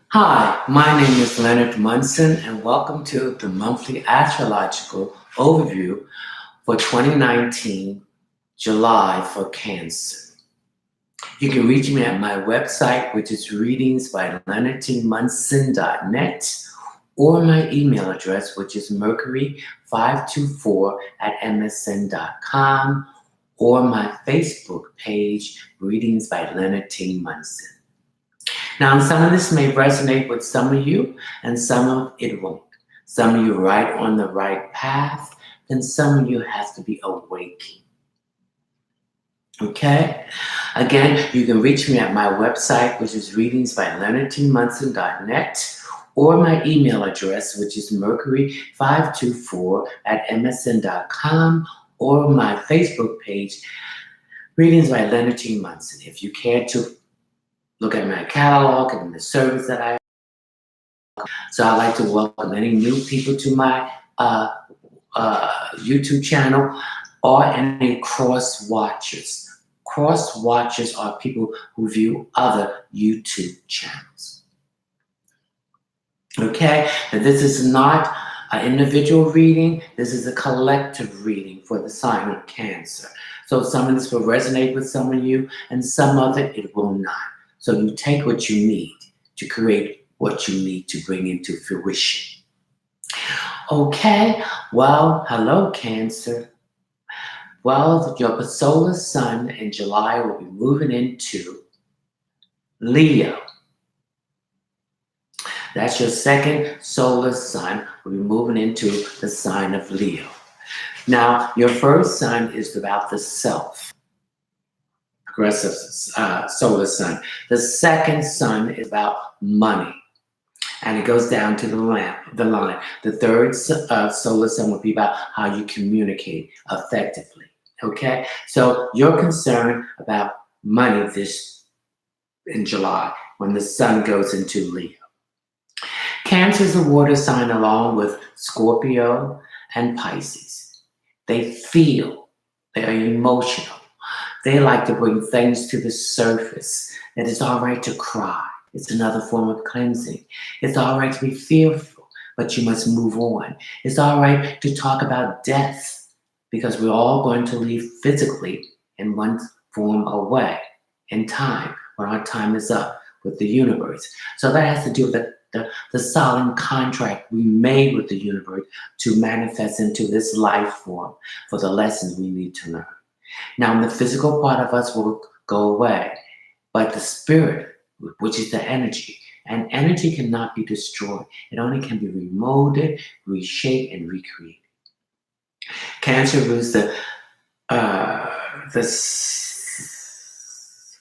Hi, my name is Leonard Munson, and welcome to the monthly astrological overview for 2019 July for Cancer. You can reach me at my website, which is readingsbyleonardtmunson.net, or my email address, which is mercury524@msn.com, or my Facebook page, Readings by Leonard T. Munson. Now, some of this may resonate with some of you, and some of it won't. Some of you are right on the right path, and some of you have to be awakened. Okay? Again, you can reach me at my website, which is readingsbyleonardtmunson.net, or my email address, which is mercury524@msn.com, or my Facebook page, Readings by Leonard T. Munson. If you care to look at my catalog and the service that I offer. So I'd like to welcome any new people to my YouTube channel, or any cross watchers. Cross watchers are people who view other YouTube channels. Okay, and this is not an individual reading. This is a collective reading for the sign of Cancer. So some of this will resonate with some of you, and some of it will not. So you take what you need to create what you need to bring into fruition. Okay, well, hello, Cancer. Well, your solar sun in July will be moving into Leo. That's your second solar sun will be moving into the sign of Leo. Now, your first sun is about the self. Progressive solar sun. The second sun is about money, and it goes down to the line. The third solar sun will be about how you communicate effectively. Okay, so you're concerned about money this in July when the sun goes into Leo. Cancer is a water sign along with Scorpio and Pisces. They feel, they are emotional. They like to bring things to the surface. That it's all right to cry. It's another form of cleansing. It's all right to be fearful, but you must move on. It's all right to talk about death, because we're all going to leave physically in one form or way in time, when our time is up with the universe. So that has to do with the solemn contract we made with the universe to manifest into this life form for the lessons we need to learn. Now, the physical part of us will go away, but the spirit, which is the energy, and energy cannot be destroyed. It only can be remolded, reshaped, and recreated. Cancer rules the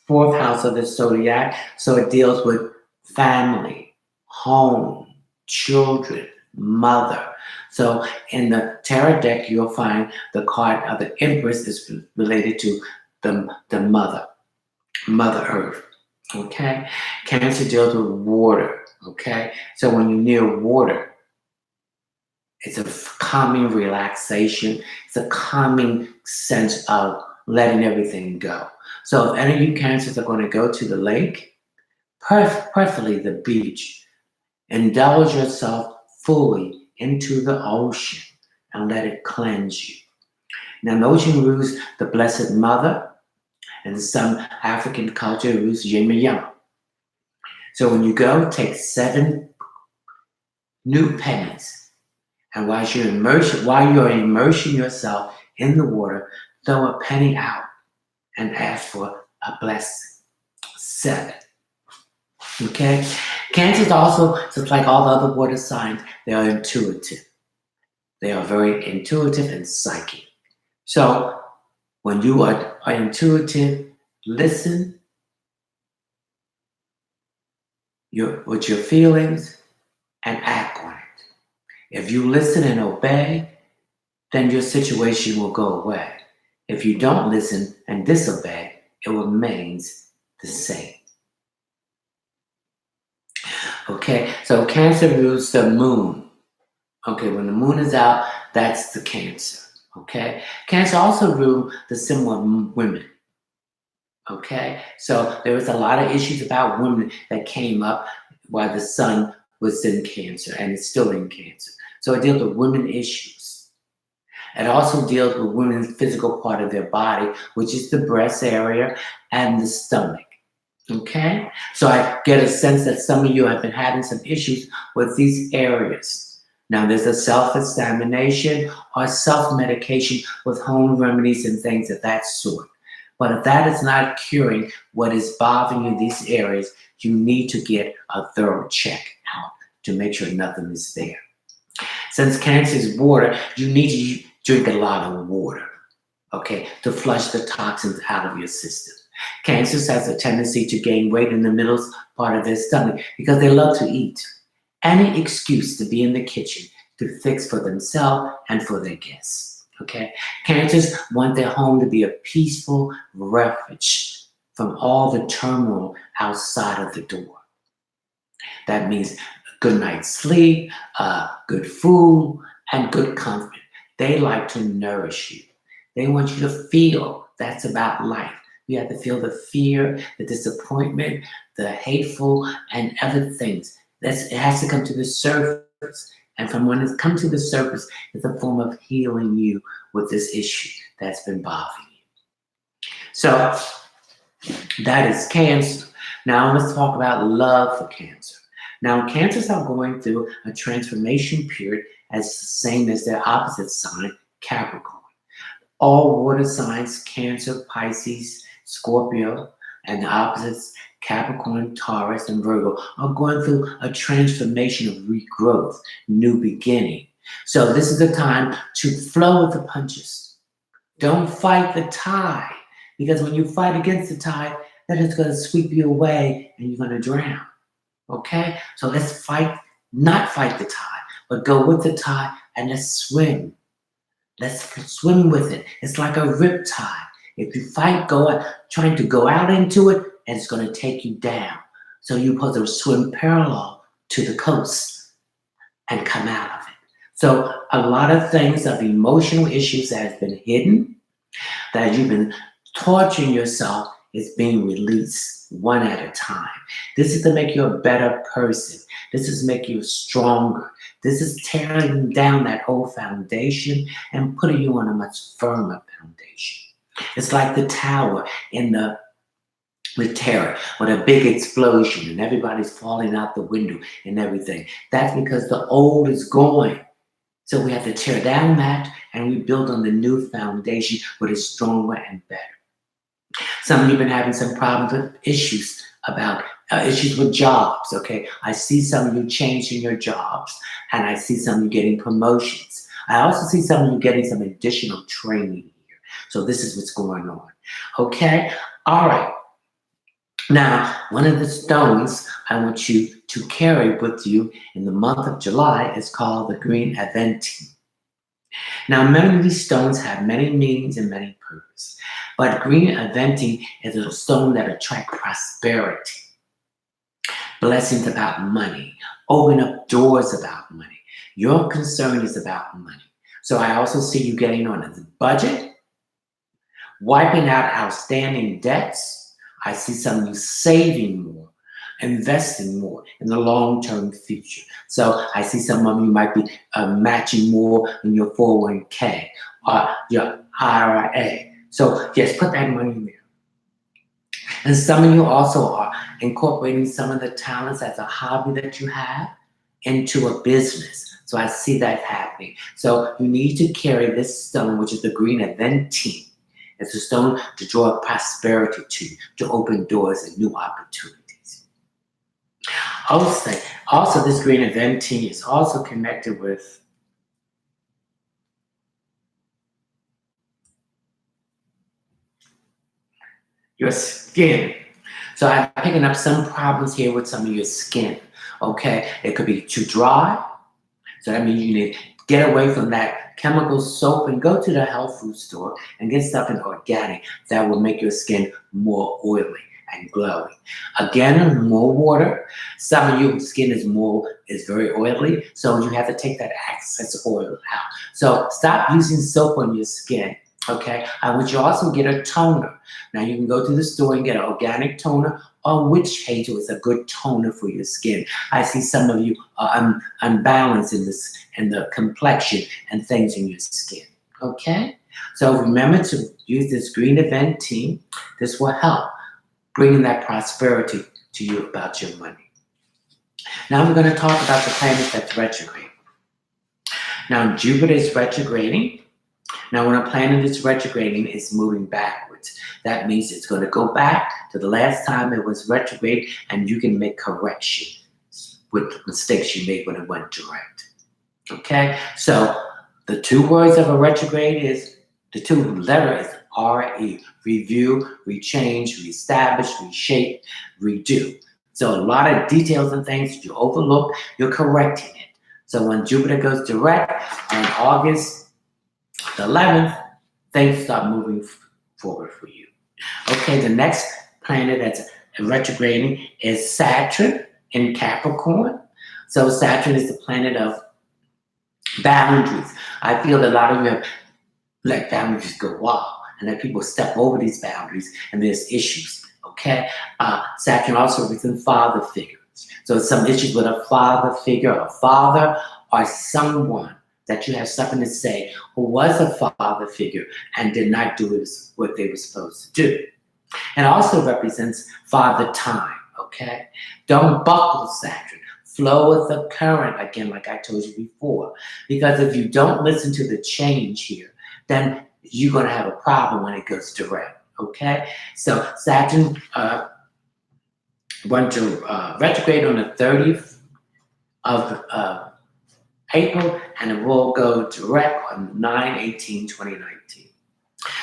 fourth house of the zodiac, so it deals with family, home, children, mother. So in the tarot deck, you'll find the card of the Empress is related to the mother earth. Okay, Cancer deals with water. Okay, so when you're near water, it's a calming relaxation. It's a calming sense of letting everything go. So if any of you Cancers are going to go to the lake, preferably the beach, indulge yourself fully into the ocean and let it cleanse you. Now, the ocean rules the Blessed Mother, and some African culture rules yin and yang. So when you go, take 7 new pennies, and while you're immersing yourself in the water, throw a penny out and ask for a blessing. 7. Okay? Cancer is also, just like all the other water signs, they are intuitive. They are very intuitive and psychic. So when you are intuitive, listen with your feelings and act on it. If you listen and obey, then your situation will go away. If you don't listen and disobey, it remains the same. Okay, so Cancer rules the moon. Okay, when the moon is out, that's the Cancer. Okay, Cancer also rules the symbol of women. Okay, so there was a lot of issues about women that came up while the sun was in Cancer and it's still in Cancer. So it deals with women issues. It also deals with women's physical part of their body, which is the breast area and the stomach. Okay, so I get a sense that some of you have been having some issues with these areas. Now, there's a self examination or self medication with home remedies and things of that sort. But if that is not curing what is bothering you, these areas, you need to get a thorough check out to make sure nothing is there. Since cancer is water, you need to drink a lot of water, okay, to flush the toxins out of your system. Cancers has a tendency to gain weight in the middle part of their stomach because they love to eat. Any excuse to be in the kitchen to fix for themselves and for their guests. Okay? Cancers want their home to be a peaceful refuge from all the turmoil outside of the door. That means good night's sleep, good food, and good comfort. They like to nourish you. They want you to feel that's about life. You have to feel the fear, the disappointment, the hateful, and other things. It has to come to the surface. And from when it's come to the surface, it's a form of healing you with this issue that's been bothering you. So that is Cancer. Now let's talk about love for Cancer. Now, Cancers are going through a transformation period as the same as their opposite sign, Capricorn. All water signs, Cancer, Pisces, Scorpio, and the opposites, Capricorn, Taurus, and Virgo, are going through a transformation of regrowth, new beginning. So this is the time to flow with the punches. Don't fight the tide, because when you fight against the tide, then it's going to sweep you away and you're going to drown. Okay? So let's not fight the tide, but go with the tide and let's swim. Let's swim with it. It's like a rip tide. If you fight, trying to go out into it, and it's going to take you down. So you're supposed to swim parallel to the coast and come out of it. So a lot of things of emotional issues that have been hidden, that you've been torturing yourself, is being released one at a time. This is to make you a better person. This is to make you stronger. This is tearing down that old foundation and putting you on a much firmer foundation. It's like the tower in the terror with a big explosion and everybody's falling out the window and everything. That's because the old is going. So we have to tear down that and rebuild on the new foundation, which is stronger and better. Some of you have been having some problems with issues with jobs, okay? I see some of you changing your jobs, and I see some of you getting promotions. I also see some of you getting some additional training here. So this is what's going on, okay? All right. Now, one of the stones I want you to carry with you in the month of July is called the green Aventin. Now, many of these stones have many meanings and many purposes, but green Aventin is a stone that attracts prosperity, blessings about money, open up doors about money. Your concern is about money. So I also see you getting on a budget, wiping out outstanding debts. I see some of you saving more, investing more in the long-term future. So I see some of you might be matching more in your 401k or your IRA. So yes, put that money in there. And some of you also are incorporating some of the talents as a hobby that you have into a business. So I see that happening. So you need to carry this stone, which is the green Aventin. It's a stone to draw prosperity to you, to open doors and new opportunities. Also this green Aventin is also connected with your skin. So I'm picking up some problems here with some of your skin, okay? It could be too dry. So that means you need to get away from that chemical soap and go to the health food store and get something organic that will make your skin more oily and glowing. Again, more water. Some of your skin is very oily, so you have to take that excess oil out. So stop using soap on your skin Okay, I want you to also get a toner. Now you can go to the store and get an organic toner or witch hazel is a good toner for your skin. I see some of you are unbalanced in this in the complexion and things in your skin. Okay, so remember to use this green event team. This will help bringing that prosperity to you about your money. Now we're going to talk about the planet that's retrograde. Now Jupiter is retrograding. Now, when a planet is retrograding, it's moving backwards. That means it's going to go back to the last time it was retrograde, and you can make corrections with the mistakes you made when it went direct. Okay? So, the two words of a retrograde is, the two letters is RE. Review, rechange, reestablish, reshape, redo. So, a lot of details and things that you overlook, you're correcting it. So, when Jupiter goes direct on August the 11th, things start moving forward for you. Okay, the next planet that's retrograding is Saturn in Capricorn. So Saturn is the planet of boundaries. I feel a lot of you have let boundaries go wild and that people step over these boundaries and there's issues. Okay, Saturn also represents father figures. So some issues with a father figure, a father or someone that you have something to say who was a father figure and did not do what they were supposed to do. It also represents father time, okay? Don't buckle, Saturn. Flow with the current, again, like I told you before. Because if you don't listen to the change here, then you're going to have a problem when it goes direct, okay? So Saturn went to retrograde on the 30th of April, and it will go direct on 9/18/2019.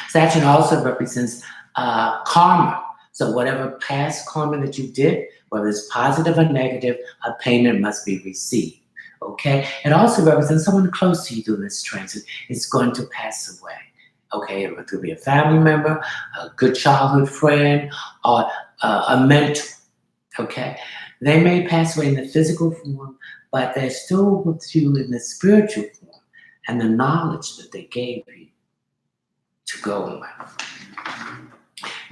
Saturn also represents karma. So whatever past karma that you did, whether it's positive or negative, a payment must be received. Okay? It also represents someone close to you during this transit is going to pass away. Okay, it could be a family member, a good childhood friend, or a mentor. Okay? They may pass away in the physical form, but they're still with you in the spiritual form and the knowledge that they gave you to go on.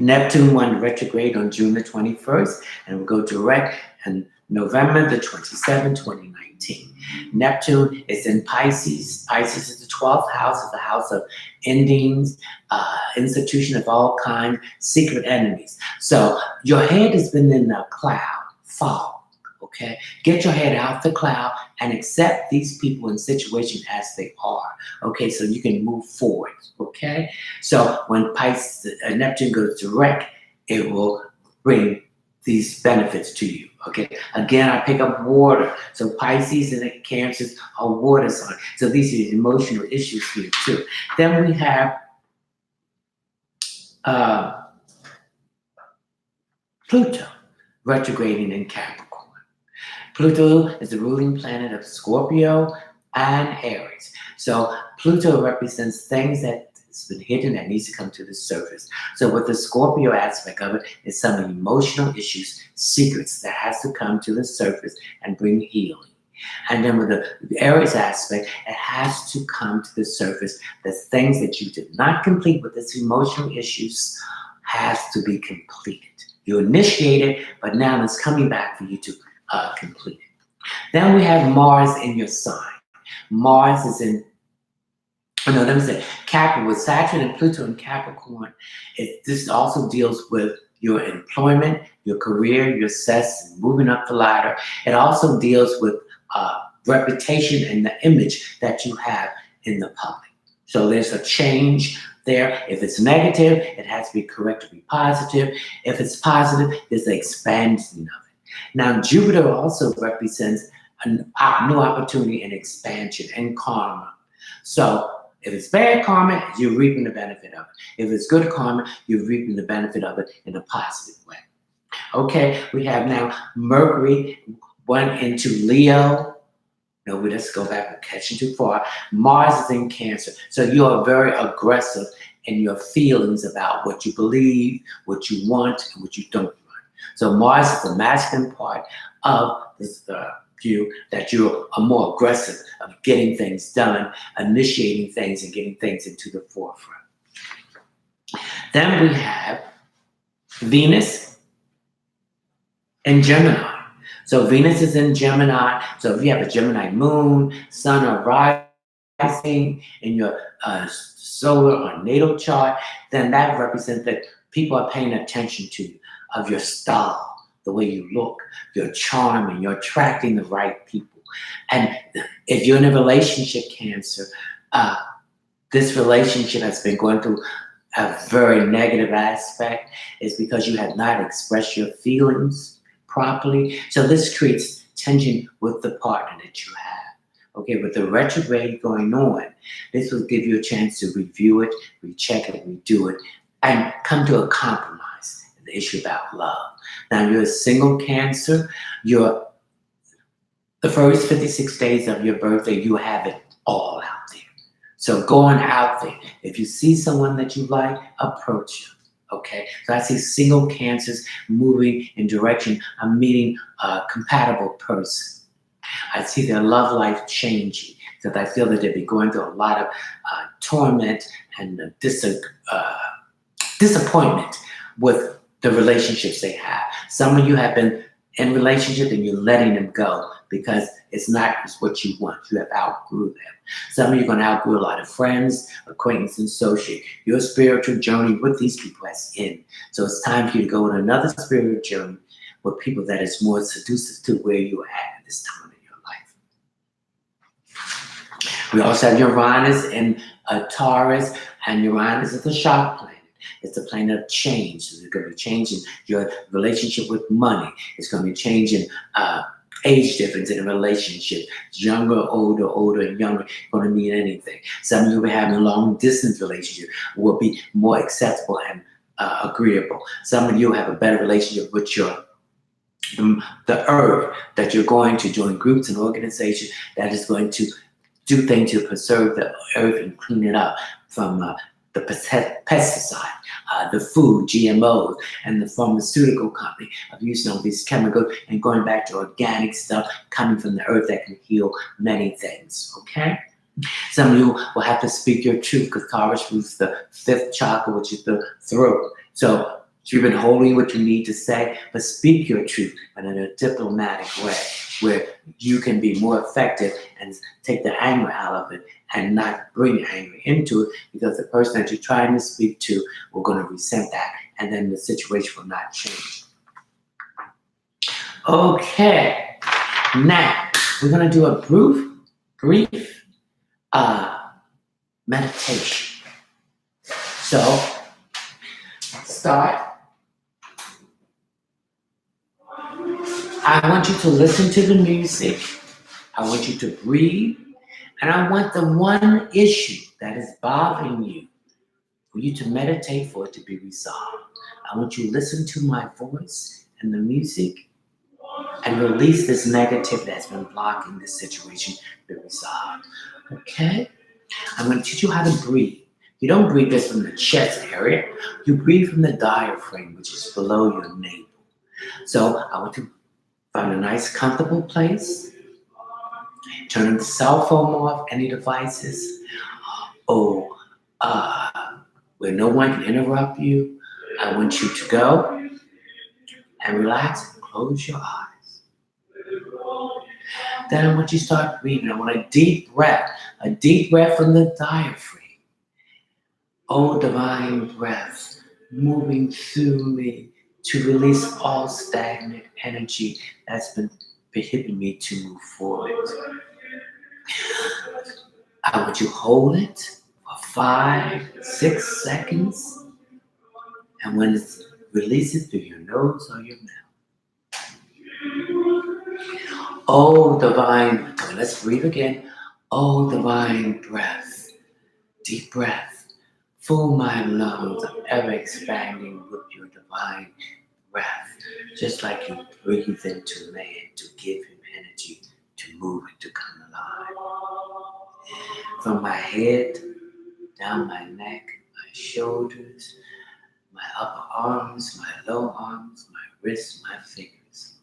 Neptune went retrograde on June the 21st and will go direct on November the 27th, 2019. Neptune is in Pisces. Pisces is the 12th house, is the house of endings, institution of all kinds, secret enemies. So your head has been in a cloud, fog. Okay, get your head out the cloud and accept these people and situations as they are. Okay, so you can move forward. Okay, so when Neptune goes direct, it will bring these benefits to you. Okay, again, I pick up water. So Pisces and Cancers are water signs. So these are emotional issues here too. Then we have Pluto retrograding in Capricorn. Pluto is the ruling planet of Scorpio and Aries. So Pluto represents things that's been hidden that needs to come to the surface. So with the Scorpio aspect of it is some emotional issues, secrets that has to come to the surface and bring healing. And then with the Aries aspect, it has to come to the surface. There's things that you did not complete with this emotional issues has to be completed. You initiated, but now it's coming back for you to complete it. Then we have Mars in your sign. Mars is in, Capricorn, with Saturn and Pluto in Capricorn. This also deals with your employment, your career, your success, moving up the ladder. It also deals with reputation and the image that you have in the public. So there's a change there. If it's negative, it has to be corrected to be positive. If it's positive, there's an expansion of it. Now, Jupiter also represents a new opportunity and expansion and karma. So if it's bad karma, you're reaping the benefit of it. If it's good karma, you're reaping the benefit of it in a positive way. Okay, we have now Mercury went into Leo. No, let's go back. We're catching too far. Mars is in Cancer. So you are very aggressive in your feelings about what you believe, what you want, and what you don't want. So Mars is the masculine part of this you, that you are more aggressive of getting things done, initiating things, and getting things into the forefront. Then we have Venus and Gemini. So Venus is in Gemini. So if you have a Gemini moon, sun, or rising in your solar or natal chart, then that represents that people are paying attention to you, of your style, the way you look, your charm, and you're attracting the right people. And if you're in a relationship, Cancer, uh, this relationship has been going through a very negative aspect is because you have not expressed your feelings properly. So this creates tension with the partner that you have. Okay, with the retrograde going on, this will give you a chance to review it, recheck it, redo it, and come to a compromise in the issue about love. Now, you're a single Cancer, you're the first 56 days of your birthday, you have it all out there. So going out there, if you see someone that you like, approach them. Okay, so I see single Cancers moving in direction of meeting a compatible person. I see their love life changing because I feel that they'll be going through a lot of torment and disappointment with the relationships they have. Some of you have been in relationship and you're letting them go because it's not what you want. You have outgrew them. Some of you are going to outgrow a lot of friends, acquaintances, and associates. Your spiritual journey with these people has ended. So it's time for you to go on another spiritual journey with people that is more seductive to where you are at this time in your life. We also have Uranus in Taurus, and Uranus is the shock planet. It's a planet of change. So it's going to be changing your relationship with money. It's going to be changing age difference in a relationship. Younger, older, and younger going to mean anything. Some of you will be having a long distance relationship will be more acceptable and agreeable. Some of you have a better relationship with the earth, that you're going to join groups and organizations that is going to do things to preserve the earth and clean it up from the pesticide, the food, GMOs, and the pharmaceutical company of using all these chemicals and going back to organic stuff coming from the earth that can heal many things, okay? Some of you will have to speak your truth because Taurus rules the fifth chakra, which is the throat. So you've been holding what you need to say, but speak your truth, but in a diplomatic way where you can be more effective and take the anger out of it and not bring anger into it, because the person that you're trying to speak to will going to resent that, and then the situation will not change. Okay, now we're going to do a brief meditation. So start. I want you to listen to the music. I want you to breathe. And I want the one issue that is bothering you, for you to meditate for it to be resolved. I want you to listen to my voice and the music and release this negative that's been blocking this situation to be resolved. Okay? I'm going to teach you how to breathe. You don't breathe this from the chest area. You breathe from the diaphragm, which is below your navel. So I want you to find a nice, comfortable place. Turn the cell phone off, any devices. Where no one can interrupt you. I want you to go and relax and close your eyes. Then I want you to start breathing. I want a deep breath from the diaphragm. Oh, divine breath, moving through me to release all stagnant energy that's been prohibiting me to move forward. I want you to hold it for 5-6 seconds. And when it's releases through your nose or your mouth. Oh, divine, let's breathe again. Oh, divine breath, deep breath. Fill my lungs, ever expanding with your divine breath. Just like you breathe into man to give him energy to move and to come alive. From my head, down my neck, my shoulders, my upper arms, my lower arms, my wrists, my fingers.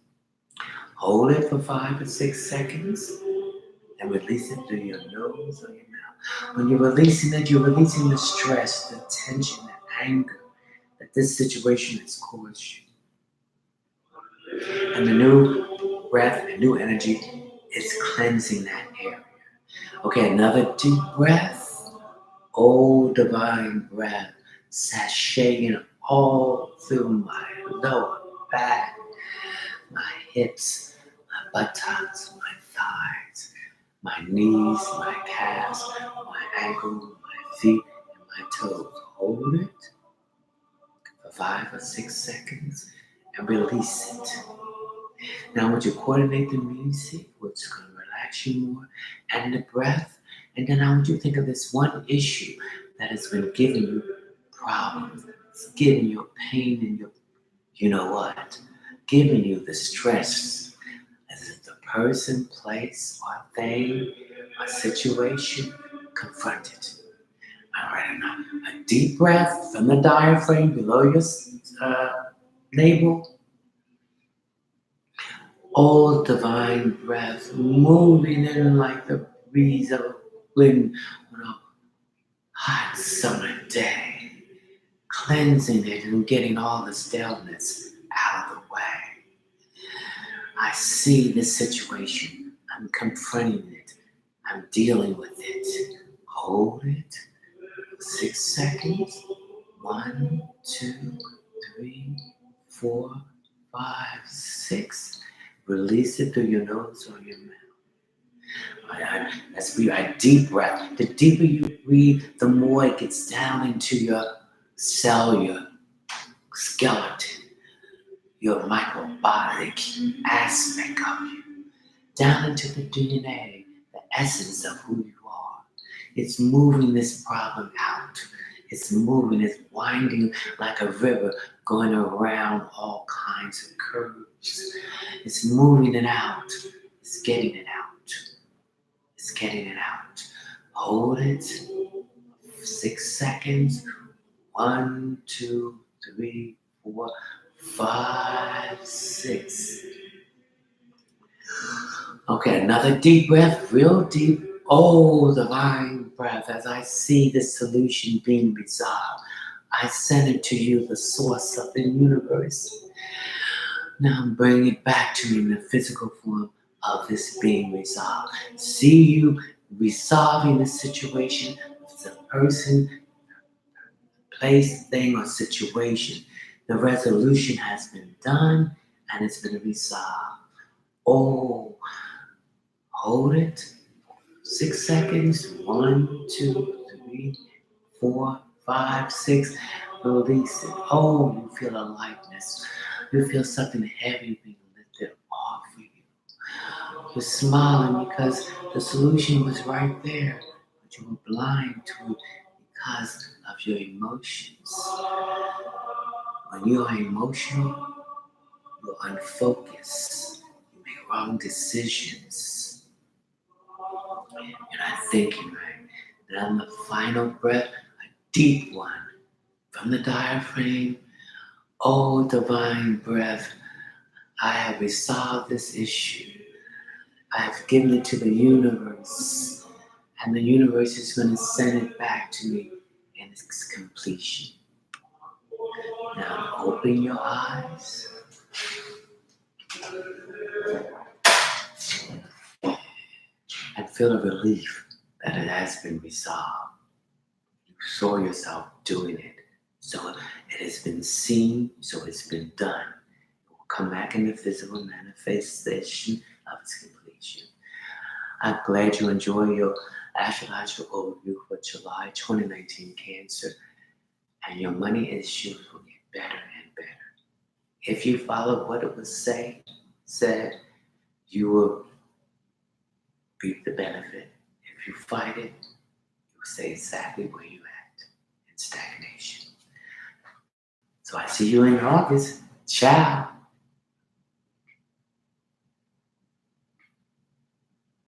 Hold it for 5 or 6 seconds and release it through your nose or your mouth. When you're releasing it, you're releasing the stress, the tension, the anger that this situation has caused you. And the new breath and new energy is cleansing that area. Okay, another deep breath. Oh, divine breath, sashaying all through my lower back, my hips, my buttocks, my thighs, my knees, my calves, my ankles, my feet, and my toes. Hold it for 5 or 6 seconds and release it. Now I want you to coordinate the music, which is going to relax you more, and the breath. And then I want you to think of this one issue that has been giving you problems. It's giving you pain in your, you know what, giving you the stress. As if the person, place, or thing, or situation, confront it. All right, now a deep breath from the diaphragm below your navel. All divine breath moving in like the breeze of wind on a hot summer day, cleansing it and getting all the staleness out of the way. I see this situation. I'm confronting it. I'm dealing with it. Hold it. 6 seconds. 1, 2, 3, 4, 5, 6. Release it through your nose or your mouth. Let's breathe a deep breath. The deeper you breathe, the more it gets down into your cellular skeleton, your microbiotic aspect of you, down into the DNA, the essence of who you are. It's moving this problem out. It's moving, it's winding like a river going around all kinds of curves. It's moving it out. It's getting it out. It's getting it out. Hold it. 6 seconds. 1, 2, 3, 4, 5, 6. Okay, another deep breath, real deep. Oh, divine breath. As I see this solution being resolved, I send it to you, the source of the universe. Now I'm bringing it back to me in the physical form of this being resolved. See you resolving the situation of the person, place, thing, or situation. The resolution has been done and it's been resolved. Oh, hold it. 6 seconds. 1, 2, 3, 4, 5, 6. Release it. Oh, you feel a lightness. You feel something heavy being lifted off of you. You're smiling because the solution was right there, but you were blind to it because of your emotions. When you are emotional, you're unfocused. You make wrong decisions. You're not thinking right. And on the final breath, a deep one from the diaphragm. Oh, divine breath, I have resolved this issue. I have given it to the universe, and the universe is going to send it back to me in its completion. Now open your eyes. And feel a relief that it has been resolved. You saw yourself doing it. So it has been seen, so it's been done. It will come back in the physical manifestation of its completion. I'm glad you enjoy your astrological overview for July 2019 Cancer, and your money issues will get better and better. If you follow what it was said, you will reap the benefit. If you fight it, you will stay exactly where you're at, in stagnation. So I see you in August. Ciao.